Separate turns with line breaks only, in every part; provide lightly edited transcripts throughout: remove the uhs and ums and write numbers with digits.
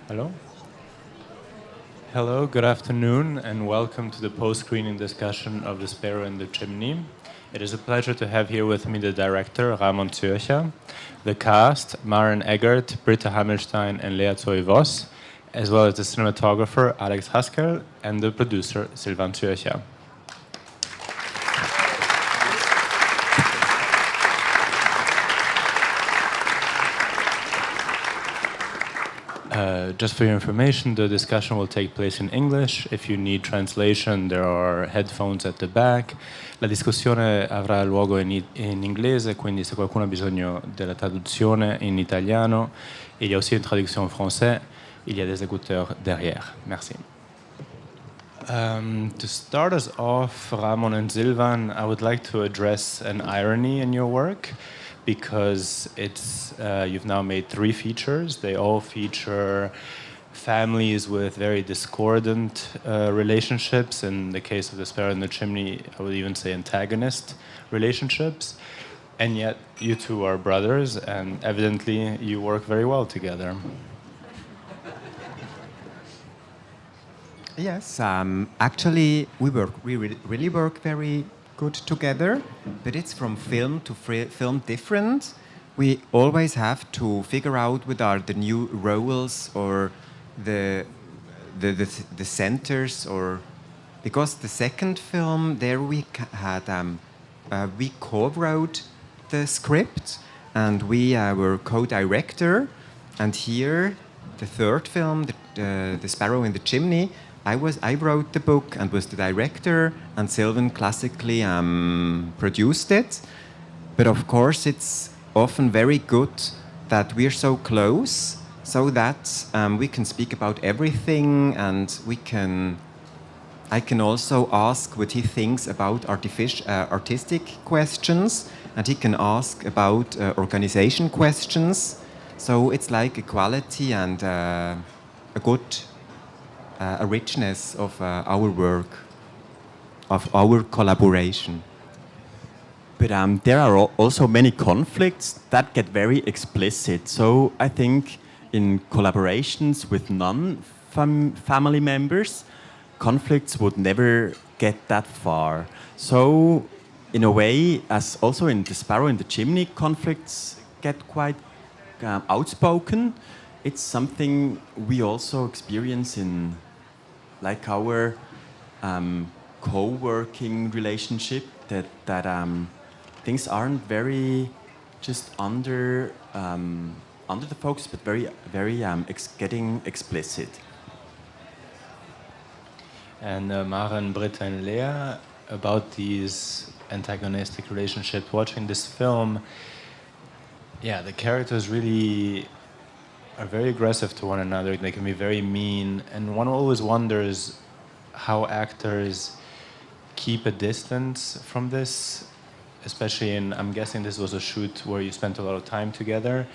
Hello. Hello, good afternoon, and welcome to the post-screening discussion of The Sparrow in the Chimney. It is a pleasure to have here with me the director, Ramon Zürcher, the cast, Maren Eggert, Britta Hammelstein, and Lea Zoe-Voss, as well as the cinematographer, Alex Haskell, and the producer, Sylvain Zürcher. Just for your information, the discussion will take place in English. If you need translation, there are headphones at the back. La discussione avrà luogo in inglese, quindi se qualcuno ha bisogno della traduzione in italiano, il y a aussi une traduction en français, il y a des écouteurs derrière. Merci. To start us off, Ramon and Sylvain, I would like to address an irony in your work, because you've now made 3 features. They all feature families with very discordant relationships. In the case of The Sparrow in the Chimney, I would even say antagonist relationships. And yet, you two are brothers, and evidently you work very well together.
Yes, actually, we really work very good together, but it's from film to film different. We always have to figure out what are the new roles or the centers, or because the second film there we co-wrote the script and we were co-director, and here the third film, the Sparrow in the Chimney, I wrote the book and was the director, and Sylvain classically produced it. But of course, it's often very good that we're so close, so that we can speak about everything, and I can also ask what he thinks about artistic questions, and he can ask about organization questions. So it's like equality and a richness of our work, of our collaboration.
But there are also many conflicts that get very explicit. So I think in collaborations with non-family members, conflicts would never get that far. So in a way, as also in The Sparrow in the Chimney, conflicts get quite outspoken. It's something we also experience in like our co-working relationship, that things aren't very just under the focus, but very getting explicit.
And Maren, Britta, and Lea, about these antagonistic relationships, watching this film, yeah, the characters really are very aggressive to one another. They can be very mean, and one always wonders how actors keep a distance from this, especially I'm guessing this was a shoot where you spent a lot of time together.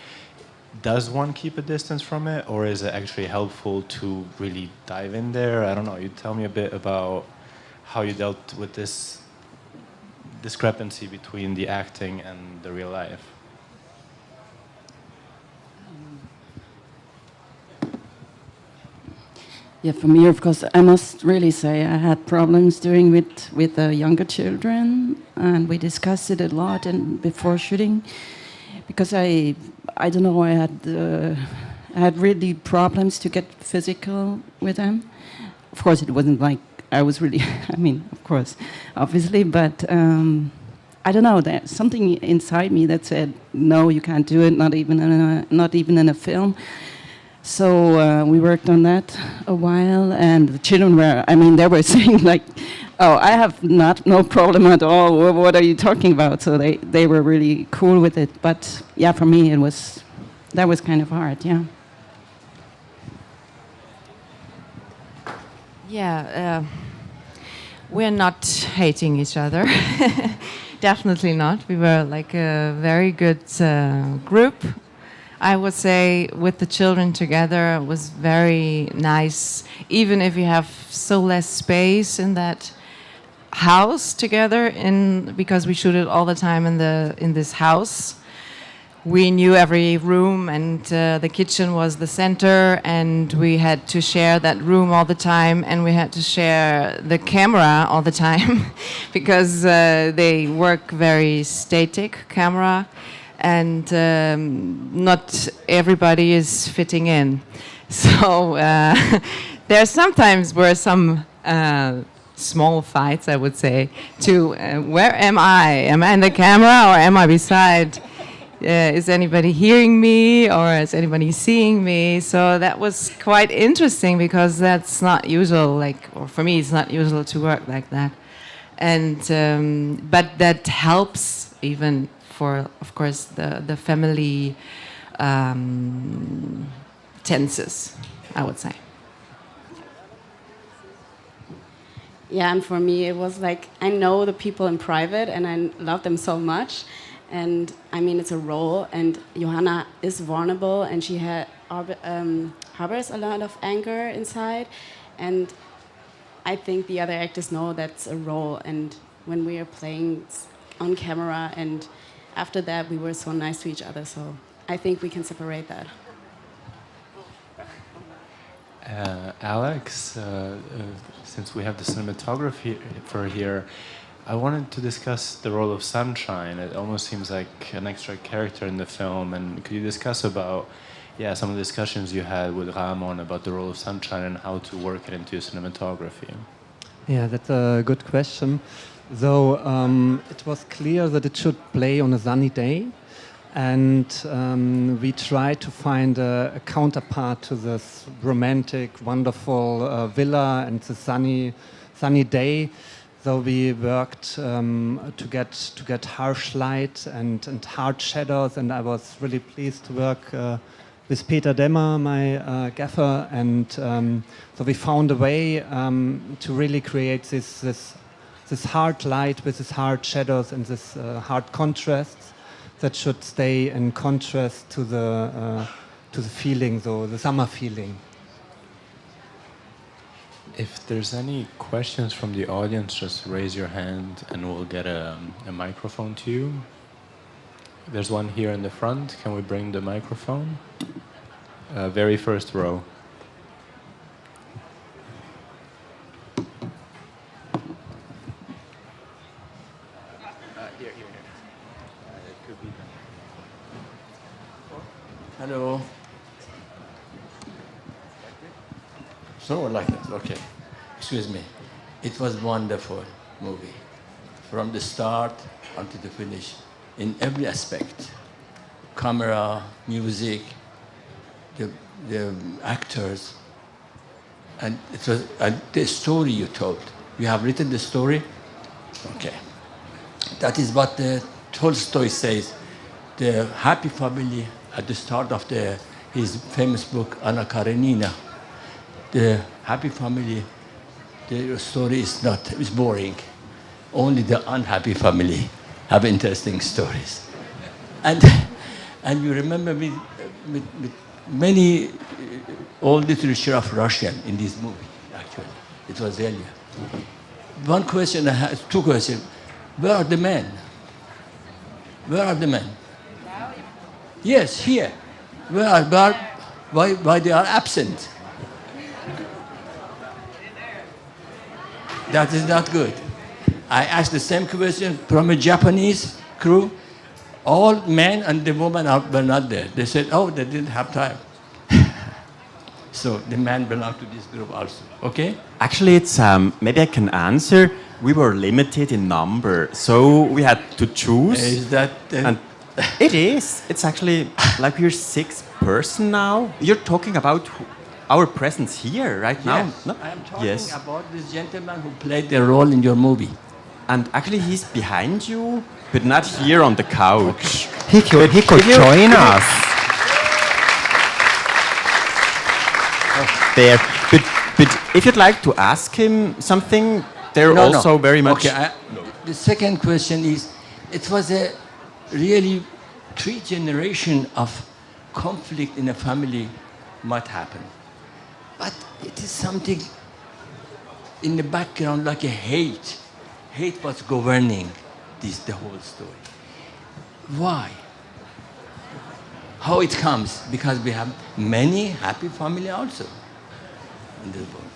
does one keep a distance from it, or is it actually helpful to really dive in there? I don't know. You tell me a bit about how you dealt with this discrepancy between the acting and the real life.
Yeah, for me, of course, I must really say I had problems doing with the younger children, and we discussed it a lot and before shooting, because I don't know, I had really problems to get physical with them. Of course, it wasn't like I was really, I mean, of course, obviously, but I don't know, there's something inside me that said, no, you can't do it, not even in a film. So we worked on that a while, and the children were, I mean, they were saying like, oh, I have no problem at all, what are you talking about? So they were really cool with it, but yeah, for me that was kind of hard, yeah.
Yeah, we're not hating each other. Definitely not. We were like a very good group. I would say with the children together it was very nice, even if you have so less space in that house together, because we shoot it all the time in this house. We knew every room, and the kitchen was the center, and we had to share that room all the time, and we had to share the camera all the time because they work very static camera, and not everybody is fitting in. So there sometimes were some small fights, I would say, to where am I? Am I in the camera or am I beside? Is anybody hearing me or is anybody seeing me? So that was quite interesting because that's not usual, like, or for me it's not usual to work like that. And but that helps even for, of course, the family tenses, I would say.
Yeah, and for me it was like, I know the people in private and I love them so much. And I mean, it's a role, and Johanna is vulnerable, and she harbors a lot of anger inside. And I think the other actors know that's a role. And when we are playing on camera, and after that, we were so nice to each other. So I think we can separate that.
Alex, since we have the cinematography for here, I wanted to discuss the role of Sunshine. It almost seems like an extra character in the film. And could you discuss about, some of the discussions you had with Ramon about the role of Sunshine and how to work it into your cinematography?
Yeah, that's a good question. Though it was clear that it should play on a sunny day. And we tried to find a counterpart to this romantic, wonderful villa and the sunny day. So we worked to get harsh light and hard shadows, and I was really pleased to work with Peter Demmer, my gaffer, and so we found a way to really create this hard light with this hard shadows and this hard contrasts that should stay in contrast to the feeling, so the summer feeling.
If there's any questions from the audience, just raise your hand and we'll get a microphone to you. There's one here in the front. Can we bring the microphone? Very first row. Here. It could be.
Hello. So like that, okay. Excuse me. It was wonderful movie. From the start until the finish, in every aspect. Camera, music, the actors, and it was the story you told. You have written the story? Okay. That is what the Tolstoy says. The happy family at the start of his famous book, Anna Karenina. The happy family, the story is boring. Only the unhappy family have interesting stories. And you remember me with many old literature of Russian in this movie, actually. It was earlier. One question I had, two questions. Where are the men? Where are the men? Yes, here. Why they are absent? That is not good. I asked the same question from a Japanese crew. All men and the women were not there. They said, oh, they didn't have time. So the men belong to this group also. Okay?
Actually, it's maybe I can answer. We were limited in number, so we had to choose.
Is that?
And it is. It's actually like we're 6 person now. You're talking about our presence here right now.
Yes,
No?
I am talking about this gentleman who played the role in your movie.
And actually, he's behind you, but not here on the couch.
He could join us.
There. But if you'd like to ask him something, they're also very much.
Okay, the second question is, it was a really 3 generations of conflict in a family might happen. But it is something in the background like a hate. Hate was governing the whole story. Why? How it comes? Because we have many happy family also in the world.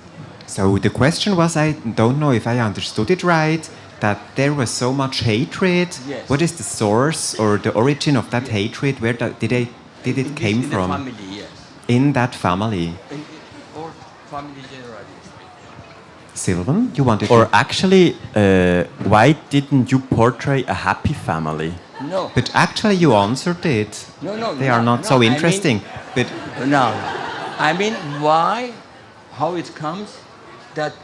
So the question was, I don't know if I understood it right, that there was so much hatred.
Yes.
What is the source or the origin of that hatred? Where did it came from?
In the family, yes.
In that family.
Or family generally.
Sylvan, you wanted
Or
to...
actually, why didn't you portray a happy family?
No.
But actually you answered it.
No.
They are not so interesting. But
No. I mean, why, how it comes, that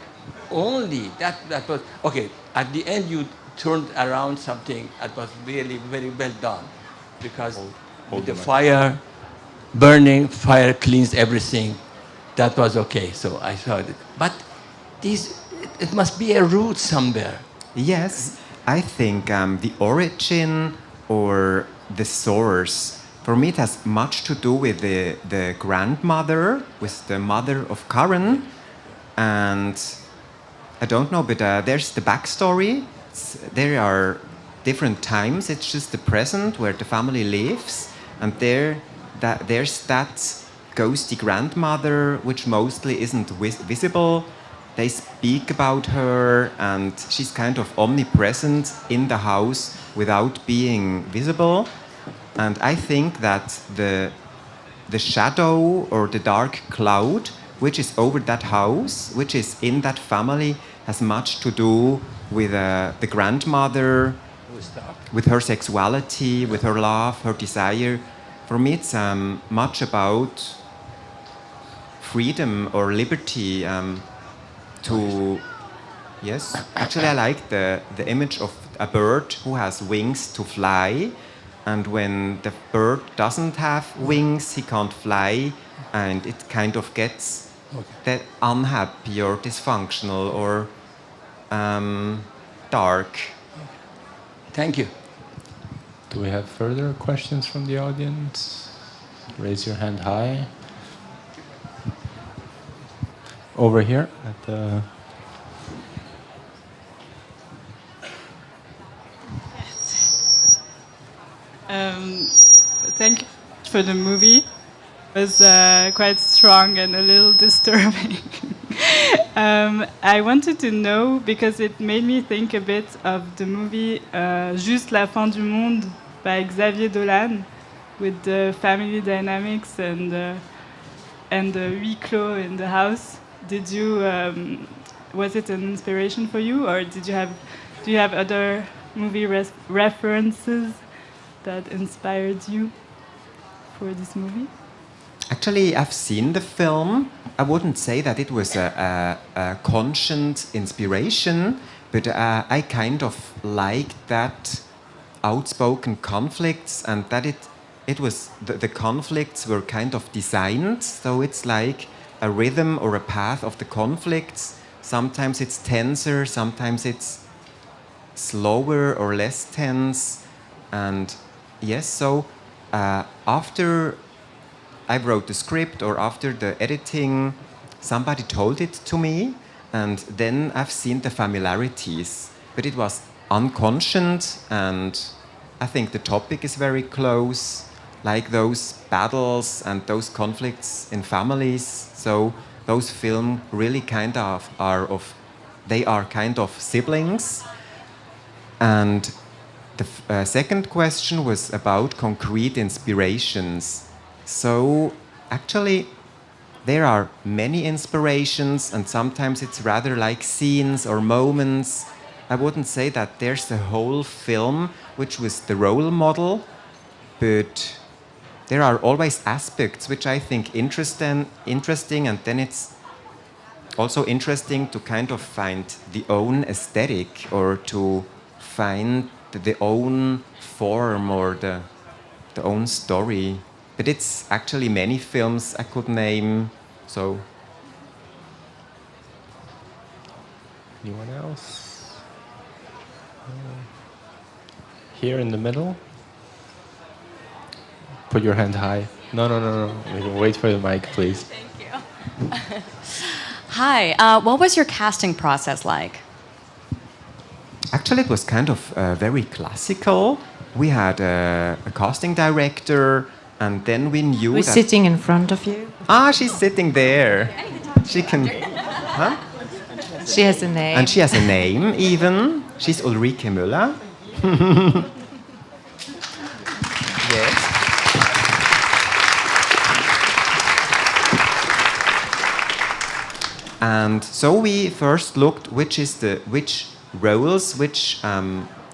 only, that was, okay, at the end you turned around something that was really very well done. Because with the fire burning, fire cleans everything. That was okay, so I saw it. But it must be a root somewhere.
yes, I think the origin or the source, for me it has much to do with the grandmother, with the mother of Karen. And I don't know, but there's the backstory. There are different times. It's just the present where the family lives. And there's that ghosty grandmother, which mostly isn't visible. They speak about her, and she's kind of omnipresent in the house without being visible. And I think that the shadow or the dark cloud, which is over that house, which is in that family, has much to do with the grandmother, with her sexuality, with her love, her desire. For me, it's much about freedom or liberty. Yes, actually I like the image of a bird who has wings to fly, and when the bird doesn't have wings, he can't fly, and it kind of gets that unhappy or dysfunctional or dark.
Thank you.
Do we have further questions from the audience? Raise your hand high. Over here at the...
Thank you for the movie. It was quite strong and a little disturbing. I wanted to know, because it made me think a bit of the movie Juste la fin du monde by Xavier Dolan, with the family dynamics and the huis clos in the house. Did you was it an inspiration for you, or do you have other movie references that inspired you for this movie?
Actually, I've seen the film. I wouldn't say that it was a conscious inspiration, but I kind of liked that outspoken conflicts, and that it was the conflicts were kind of designed, so it's like a rhythm or a path of the conflicts. Sometimes it's tenser, sometimes it's slower or less tense. And yes, so after I wrote the script or after the editing, somebody told it to me, and then I've seen the familiarities. But it was unconscious, and I think the topic is very close, like those battles and those conflicts in families. So those films really kind of they are kind of siblings. And the second question was about concrete inspirations. So actually, there are many inspirations, and sometimes it's rather like scenes or moments. I wouldn't say that there's a whole film which was the role model, but there are always aspects which I think interesting, and then it's also interesting to kind of find the own aesthetic or to find the own form or the own story. But it's actually many films I could name, so.
Anyone else? Here in the middle? Put your hand high. No. Wait for the mic, please.
Thank you. Hi, what was your casting process like?
Actually, it was kind of very classical. We had a casting director, and then we knew
Who's
that...
sitting in front of you?
Ah, she's sitting there. She can... Huh?
She has a name.
And she has a name, even. She's Ulrike Müller. Yes. And so we first looked which roles, which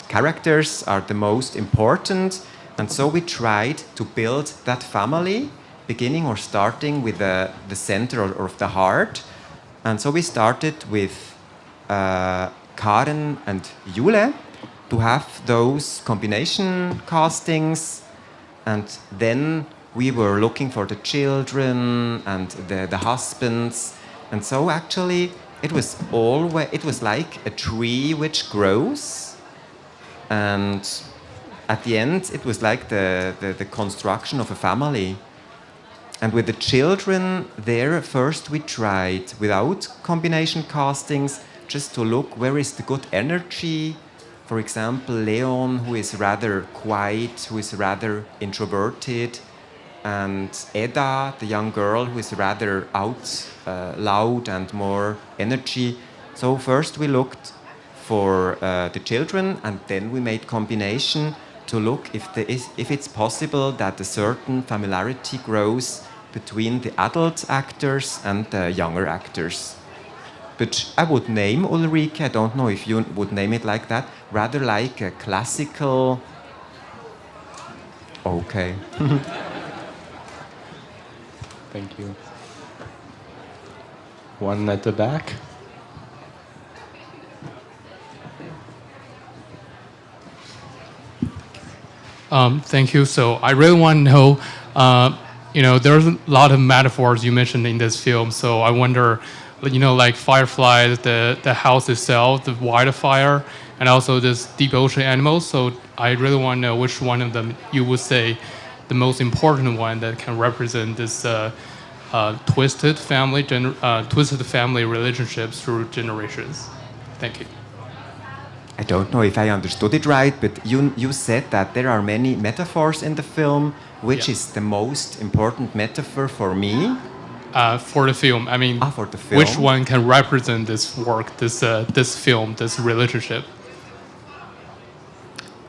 characters are the most important, and so we tried to build that family, beginning or starting with the center or the heart. And so we started with Karen and Jule to have those combination castings, and then we were looking for the children and the husbands. And so actually it was like a tree which grows, and at the end it was like the construction of a family. And with the children there, first we tried without combination castings, just to look where is the good energy. For example, Leon, who is rather quiet, who is rather introverted, and Edda, the young girl, who is rather loud and more energy. So first we looked for the children, and then we made combination to look if it's possible that a certain familiarity grows between the adult actors and the younger actors. But I would name Ulrike, I don't know if you would name it like that, rather like a classical... Okay.
Thank you. One at the back.
Thank you. So I really want to know, there's a lot of metaphors you mentioned in this film. So I wonder, like fireflies, the house itself, the wildfire, and also this deep ocean animals. So I really want to know which one of them you would say the most important one that can represent this twisted family relationships through generations. Thank you.
I don't know if I understood it right, but you said that there are many metaphors in the film. Which is the most important metaphor for me?
For the film, I mean,
for the film.
Which one can represent this work, this film, this relationship?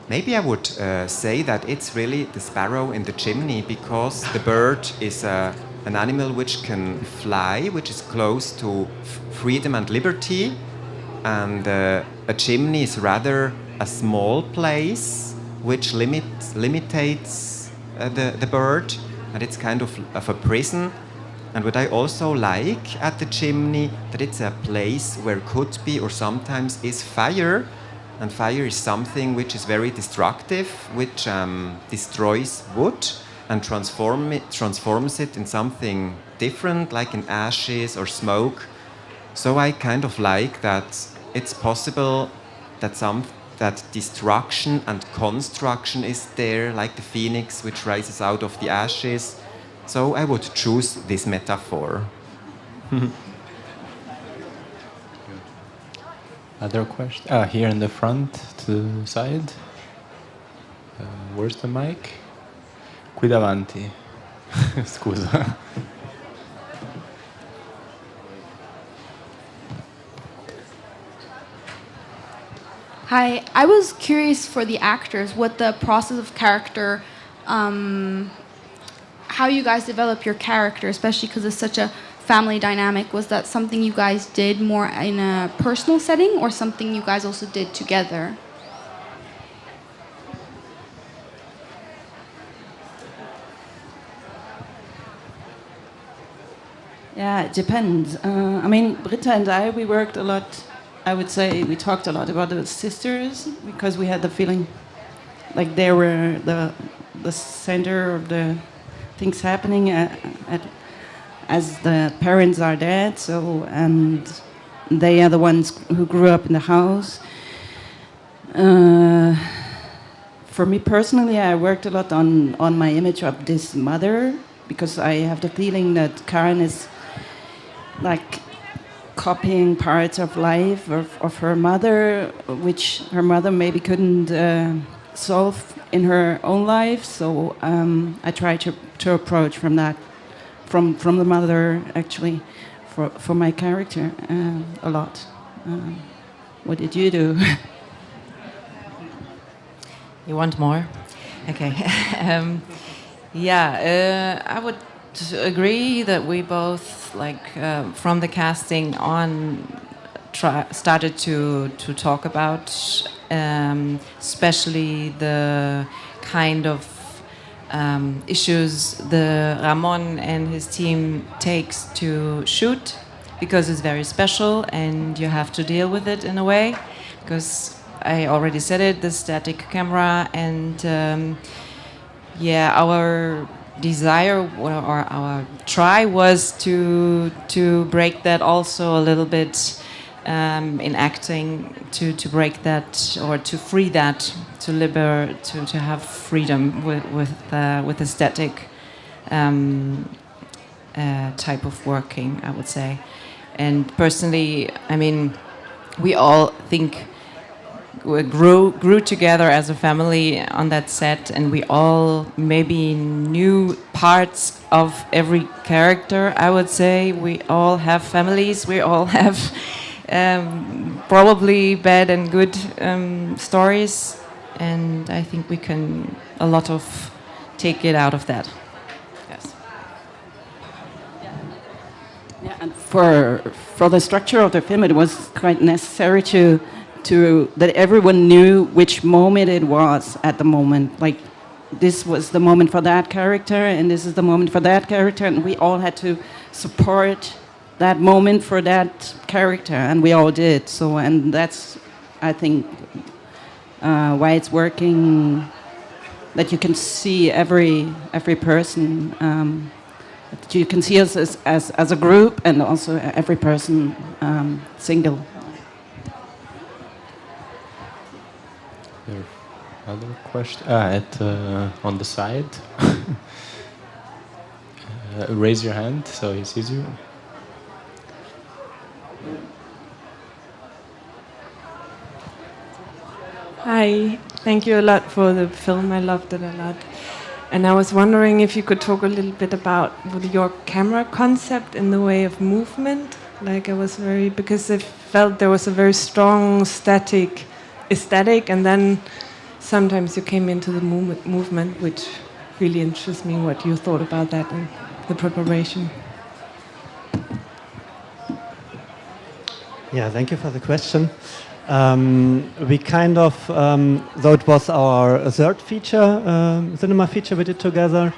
Maybe I would say that it's really the sparrow in the chimney, because the bird is an animal which can fly, which is close to freedom and liberty, and a chimney is rather a small place which limits the bird, and it's kind of a prison. And what I also like at the chimney, that it's a place where could be or sometimes is fire, and fire is something which is very destructive, which destroys wood and transforms it in something different, like in ashes or smoke. So I kind of like that it's possible that destruction and construction is there, like the phoenix which rises out of the ashes. So I would choose this metaphor.
Other questions? Here in the front, to the side. Where's the mic? Qui davanti. Scusa.
Hi, I was curious for the actors what the process of character, how you guys develop your character, especially because it's such a family dynamic. Was that something you guys did more in a personal setting or something you guys also did together?
Yeah, it depends. I mean, Britta and I, we worked a lot. I would say we talked a lot about the sisters because we had the feeling like they were the center of the things happening as the parents are dead. So, and they are the ones who grew up in the house. For me personally, I worked a lot on my image of this mother because I have the feeling that Karen is like copying parts of life of her mother, which her mother maybe couldn't solve in her own life. So I try to approach from that, from the mother actually, for my character a lot. What did you do?
You want more? Okay. I would agree that we both, like, from the casting on, started to talk about, especially the kind of issues the Ramon and his team takes to shoot, because it's very special and you have to deal with it in a way, because I already said it, the static camera, and our desire or our try was to break that also a little bit in acting, to break that or to free that, to have freedom with the static type of working, I would say. And personally, I mean, we all think we grew together as a family on that set, and we all maybe knew parts of every character, I would say. We all have families, we all have probably bad and good stories, and I think we can take it out of that. Yes.
Yeah, and for the structure of the film, it was quite necessary to that everyone knew which moment it was at the moment. Like, this was the moment for that character, and this is the moment for that character, and we all had to support that moment for that character, and we all did. So, and that's, I think, why it's working. That you can see every person. That you can see us as a group, and also every person single.
Other question? On the side. Raise your hand so he sees you.
Hi, thank you a lot for the film. I loved it a lot. And I was wondering if you could talk a little bit about your camera concept in the way of movement. Like, because I felt there was a very strong static aesthetic, and then sometimes you came into the movement, which really interests me, what you thought about that and the preparation.
Yeah, thank you for the question. We kind of, though it was our third feature, cinema feature we did together,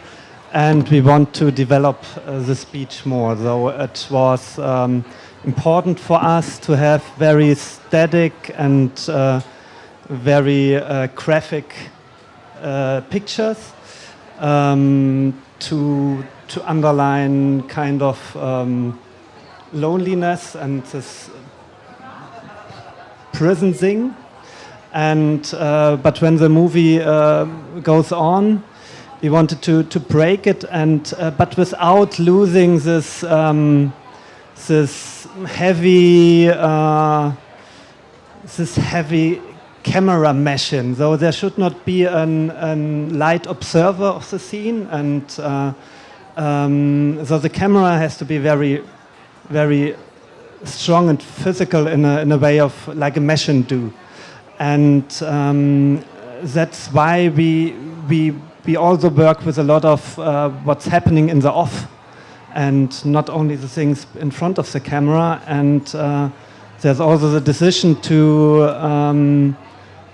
and we want to develop the speech more, though it was important for us to have very static and very graphic pictures to underline kind of loneliness and this prison thing. And but when the movie goes on, to break it, and but without losing this heavy camera meshing. So there should not be a light observer of the scene, and so the camera has to be very, very strong and physical in a way of like a meshing do, and that's why we also work with a lot of what's happening in the off, and not only the things in front of the camera. And there's also the decision to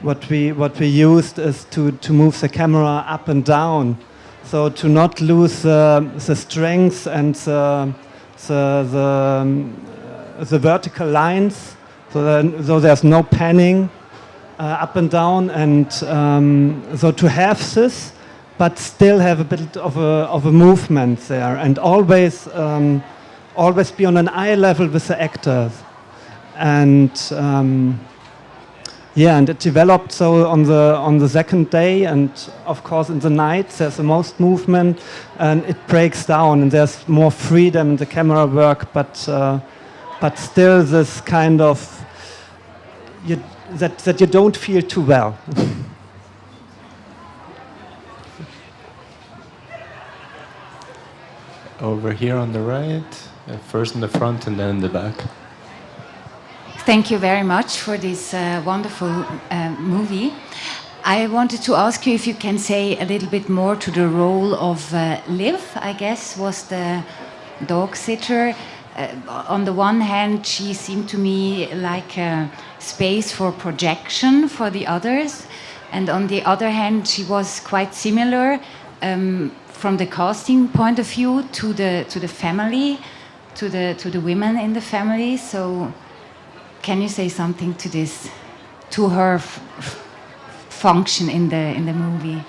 what we used is to move the camera up and down, so to not lose the strength and the vertical lines, so there's no panning up and down, and so to have this, but still have a bit of a movement there, and always be on an eye level with the actors, and and it developed so on the second day, and of course in the night there's the most movement, and it breaks down, and there's more freedom in the camera work, but still this kind of that you don't feel too well.
Over here on the right, first in the front and then in the back.
Thank you very much for this wonderful movie. I wanted to ask you if you can say a little bit more to the role of Liv, I guess, was the dog sitter. On the one hand, she seemed to me like a space for projection for the others, and on the other hand, she was quite similar from the casting point of view to the family, to the women in the family. So, can you say something to this, to her function in the movie?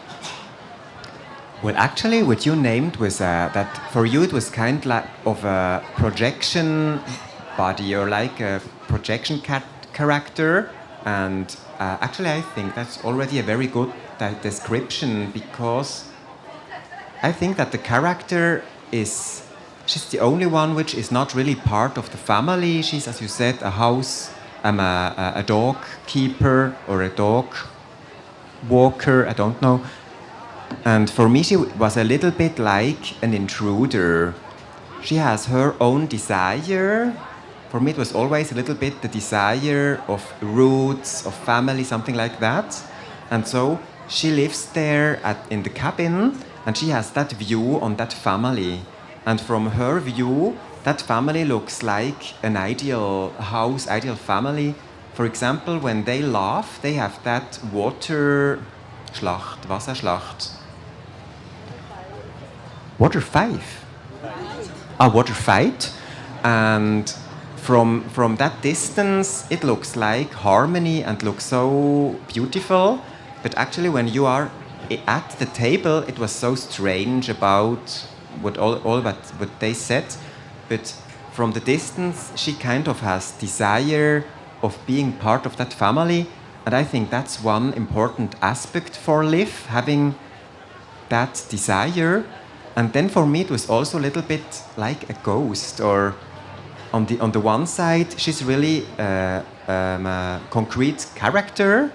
Well, actually, what you named was that for you it was kind of a projection body, or like a projection character, and actually I think that's already a very good description, because I think that the character she's the only one which is not really part of the family. She's, as you said, a dog keeper or a dog walker, I don't know. And for me, she was a little bit like an intruder. She has her own desire. For me, it was always a little bit the desire of roots, of family, something like that. And so she lives there in the cabin, and she has that view on that family. And from her view, that family looks like an ideal house, ideal family. For example, when they laugh, they have that Wasserschlacht. Water fight. And from that distance, it looks like harmony and looks so beautiful. But actually, when you are at the table, it was so strange about what they said. But from the distance, she kind of has desire of being part of that family. And I think that's one important aspect for Liv, having that desire. And then for me, it was also a little bit like a ghost, or on the one side, she's really a concrete character,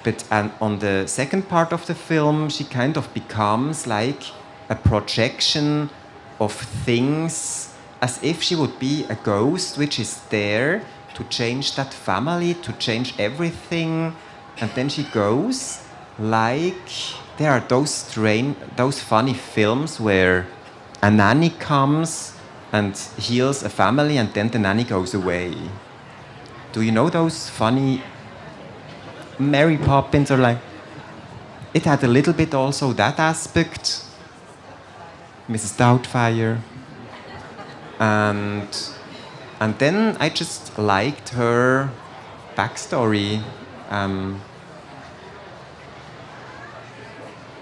but on the second part of the film, she kind of becomes like a projection of things, as if she would be a ghost which is there to change that family, to change everything. And then she goes, like there are those funny films where a nanny comes and heals a family and then the nanny goes away. Do you know those funny Mary Poppins, or like? It had a little bit also that aspect, Mrs. Doubtfire. And then I just liked her backstory.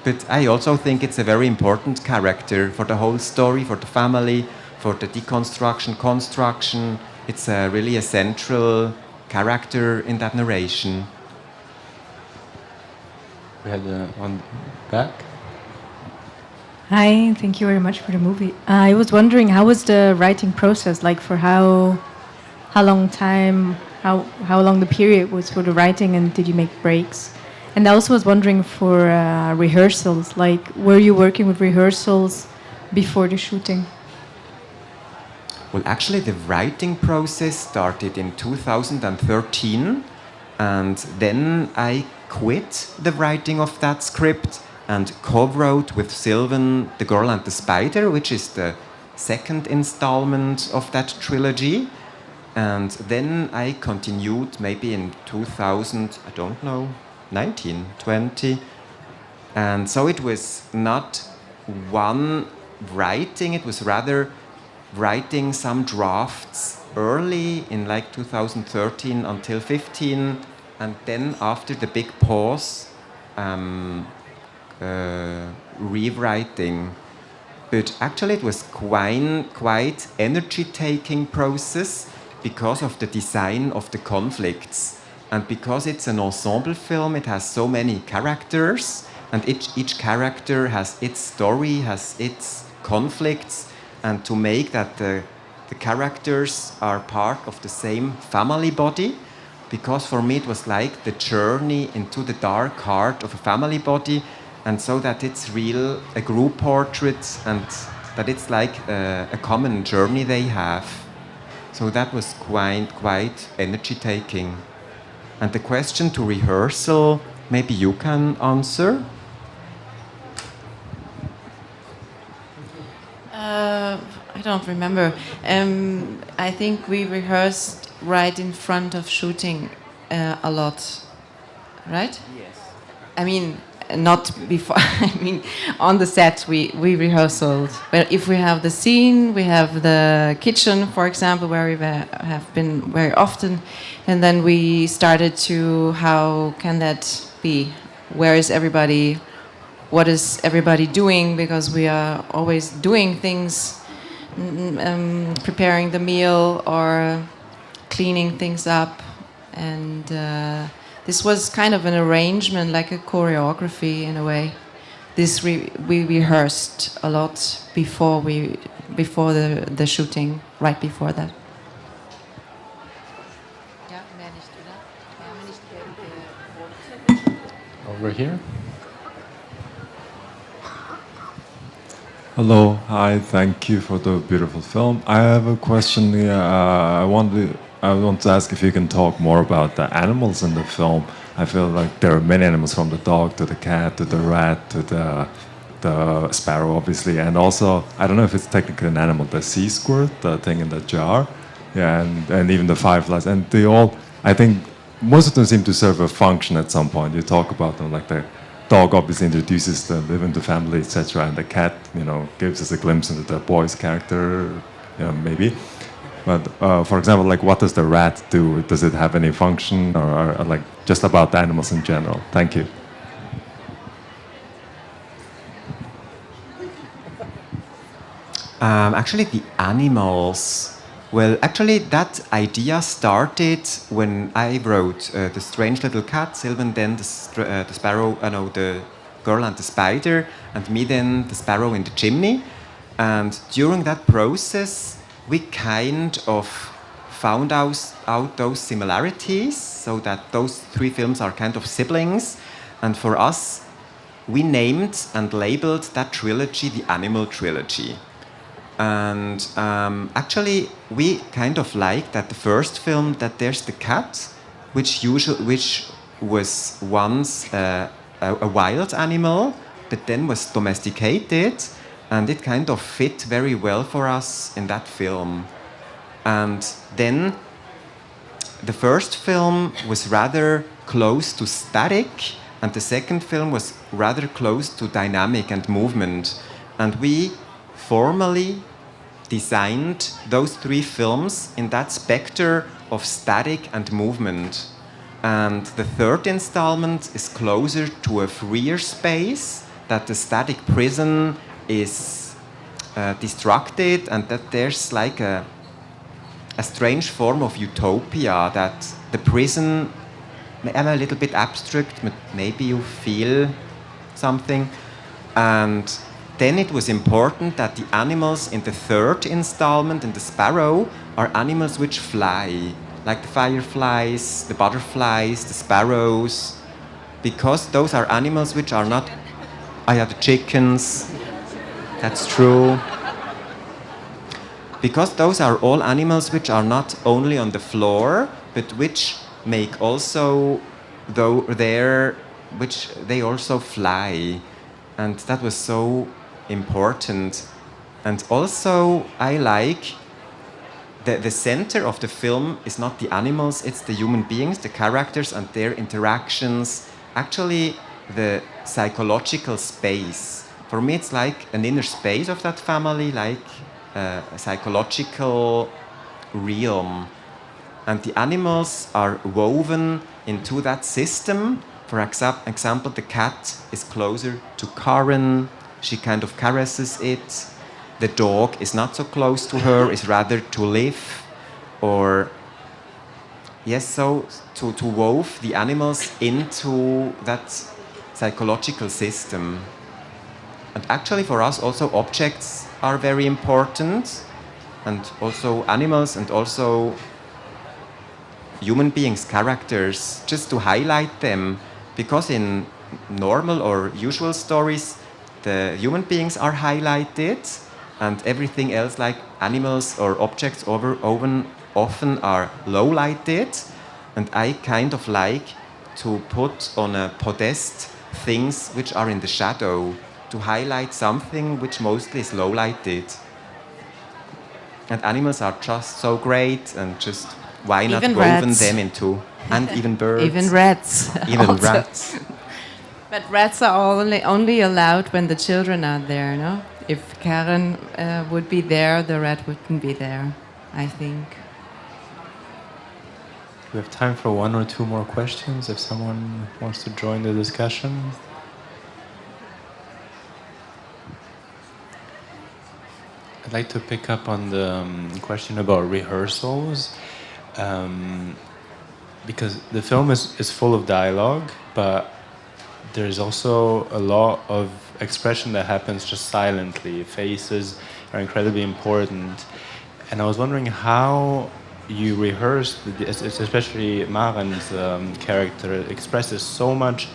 But I also think it's a very important character for the whole story, for the family, for the deconstruction, construction. It's really a central character in that narration.
We had on back.
Hi, thank you very much for the movie. I was wondering, how was the writing process? Like, for how long time, how long the period was for the writing, and did you make breaks? And I also was wondering for rehearsals. Like, were you working with rehearsals before the shooting?
Well, actually, the writing process started in 2013, and then I quit the writing of that script and co-wrote with Sylvan The Girl and the Spider, which is the second installment of that trilogy. And then I continued maybe in 2000, I don't know, 19, 20. And so it was not one writing, it was rather writing some drafts early in like 2013 until 15, and then after the big pause, rewriting. But actually it was quite energy-taking process because of the design of the conflicts. And because it's an ensemble film, it has so many characters, and each character has its story, has its conflicts, and to make that the characters are part of the same family body, because for me it was like the journey into the dark heart of a family body, and so that it's real, a group portrait, and that it's like a common journey they have. So that was quite energy-taking. And the question to rehearsal, maybe you can answer?
I don't remember. I think we rehearsed right in front of shooting a lot, right?
Yes.
I mean, not before. I mean, on the set we rehearsed. But if we have the scene, we have the kitchen, for example, where we have been very often, and then we started to how can that be? Where is everybody? What is everybody doing? Because we are always doing things, preparing the meal or cleaning things up, and this was kind of an arrangement, like a choreography in a way. This we rehearsed a lot before the shooting, right before that.
Over here.
Hello, hi, thank you for the beautiful film. I have a question here. I want to ask if you can talk more about the animals in the film. I feel like there are many animals, from the dog to the cat to the rat to the sparrow, obviously, and also I don't know if it's technically an animal, the sea squirt, the thing in the jar, yeah, and even the fireflies, and they all, I think, most of them seem to serve a function at some point. You talk about them, like the dog obviously introduces the live into family, etc., and the cat, gives us a glimpse into the boy's character, maybe. But for example, like, what does the rat do? Does it have any function, or like just about the animals in general? Thank you.
Actually, the animals. Well, actually, that idea started when I wrote The Strange Little Cat, Sylvan then the Sparrow, the Girl and the Spider, and me then the Sparrow in the Chimney. And during that process, we kind of found out those similarities, so that those three films are kind of siblings. And for us, we named and labeled that trilogy the Animal Trilogy. And actually, we kind of like that the first film, that there's the cat, which was once a wild animal, but then was domesticated, and it kind of fit very well for us in that film. And then the first film was rather close to static, and the second film was rather close to dynamic and movement. And we formally designed those three films in that spectre of static and movement. And the third installment is closer to a freer space, that the static prison is destructed, and that there's like a strange form of utopia, that the prison, I'm a little bit abstract, but maybe you feel something. And then it was important that the animals in the third installment, in the sparrow, are animals which fly, like the fireflies, the butterflies, the sparrows, because those are animals which are not... the chickens, that's true. Because those are all animals which are not only on the floor, but which make also, which they also fly. And that was so important. And also, I like the center of the film is not the animals, it's the human beings, the characters and their interactions. Actually, the psychological space. For me, it's like an inner space of that family, like a psychological realm. And the animals are woven into that system. For example, the cat is closer to Karen. She kind of caresses it. The dog is not so close to her, is rather to live. Or, yes, so to wove the animals into that psychological system. And actually for us also objects are very important, and also animals, and also human beings, characters, just to highlight them, because in normal or usual stories the human beings are highlighted and everything else like animals or objects often are low-lighted, and I kind of like to put on a podest things which are in the shadow, to highlight something which mostly is low-lighted. And animals are just so great, and just why not
Even
woven
rats.
them into, and even birds.
Even rats.
Even
also.
rats.
But rats are only allowed when the children are there, no? If Karen would be there, the rat wouldn't be there, I think.
We have time for one or two more questions if someone wants to join the discussion. I'd like to pick up on the question about rehearsals, because the film is full of dialogue, but there's also a lot of expression that happens just silently. Faces are incredibly important. And I was wondering how you rehearse, especially Maren's character expresses so much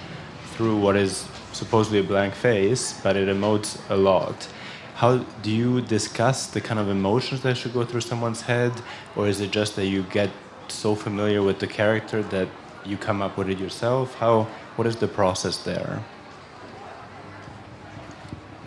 through what is supposedly a blank face, but it emotes a lot. How do you discuss the kind of emotions that should go through someone's head, or is it just that you get so familiar with the character that you come up with it yourself? What is the process there?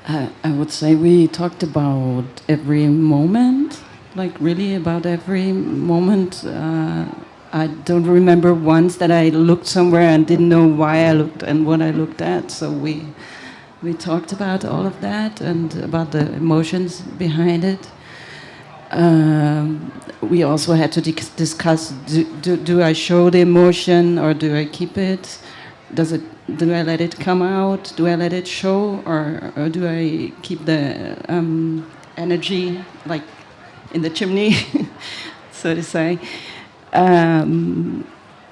I would say we talked about every moment, like really about every moment. I don't remember once that I looked somewhere and didn't know why I looked and what I looked at. So we talked about all of that and about the emotions behind it. We also had to discuss, do I show the emotion or do I keep it? Do I let it come out? Do I let it show? Or do I keep the energy like in the chimney, so to say?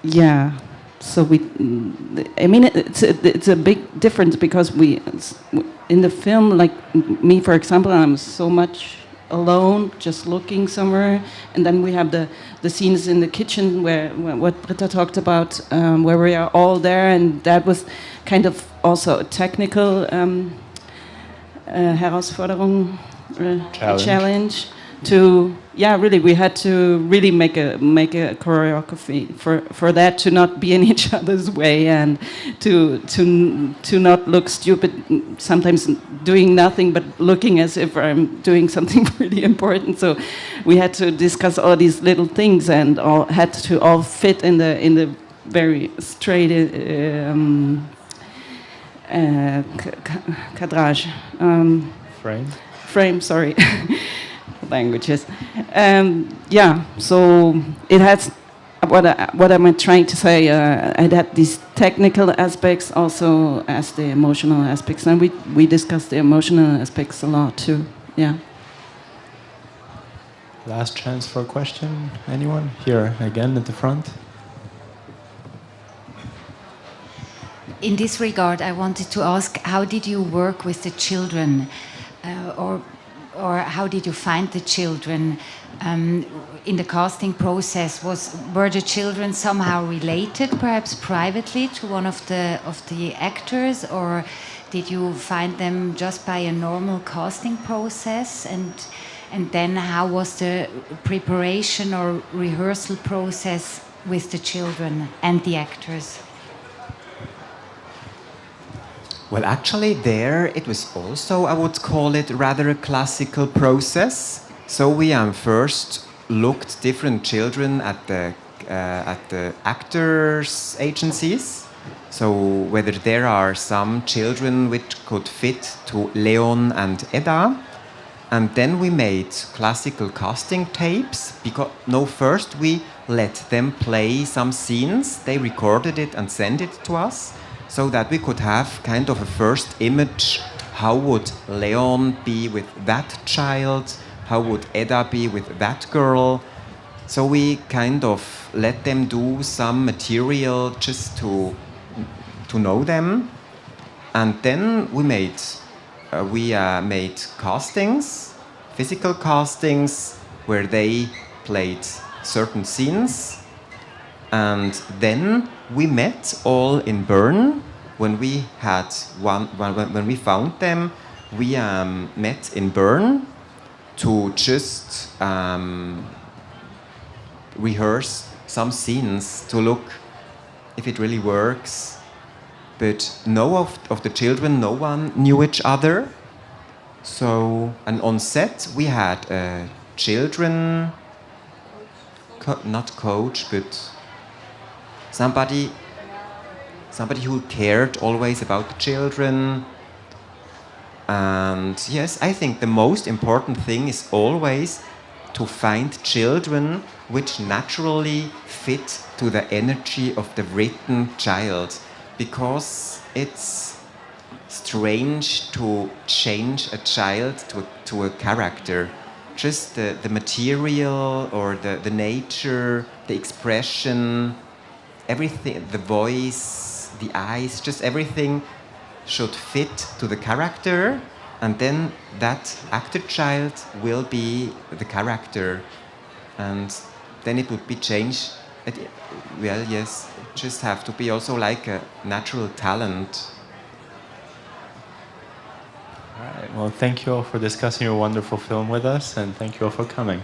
Yeah. So I mean, it's a big difference because in the film, like me, for example, I'm so much alone, just looking somewhere, and then we have the scenes in the kitchen where what Britta talked about, where we are all there, and that was kind of also a technical Herausforderung, challenge. To really, we had to really make a choreography for that, to not be in each other's way and to not look stupid. Sometimes doing nothing but looking as if I'm doing something really important. So we had to discuss all these little things and had to all fit in the very straight cadrage. Frame. Sorry. Languages. So it has what am I trying to say? It had these technical aspects also as the emotional aspects, and we discussed the emotional aspects a lot too. Yeah.
Last chance for a question. Anyone? Here again at the front.
In this regard, I wanted to ask, how did you work with the children? how did you find the children in the casting process? Were the children somehow related, perhaps privately, to one of the actors, or did you find them just by a normal casting process? And then how was the preparation or rehearsal process with the children and the actors?
Well, actually, there it was also, I would call it, rather a classical process. So we first looked different children at the actors' agencies. So whether there are some children which could fit to Leon and Edda. And then we made classical casting tapes. First we let them play some scenes. They recorded it and sent it to us, so that we could have kind of a first image. How would Leon be with that child? How would Edda be with that girl? So we kind of let them do some material just to know them. And then we made castings, physical castings, where they played certain scenes. And then we met all in Bern. When we found them, we met in Bern to just rehearse some scenes to look if it really works. But of the children, no one knew each other. So, and on set we had a children, not coach, but somebody who cared always about the children. And yes, I think the most important thing is always to find children which naturally fit to the energy of the written child, because it's strange to change a child to a character. Just the material or the nature, the expression, everything, the voice, the eyes, just everything should fit to the character, and then that actor child will be the character, and then it would be changed. Well, yes, it just have to be also like a natural talent.
All right. Well, thank you all for discussing your wonderful film with us, and thank you all for coming.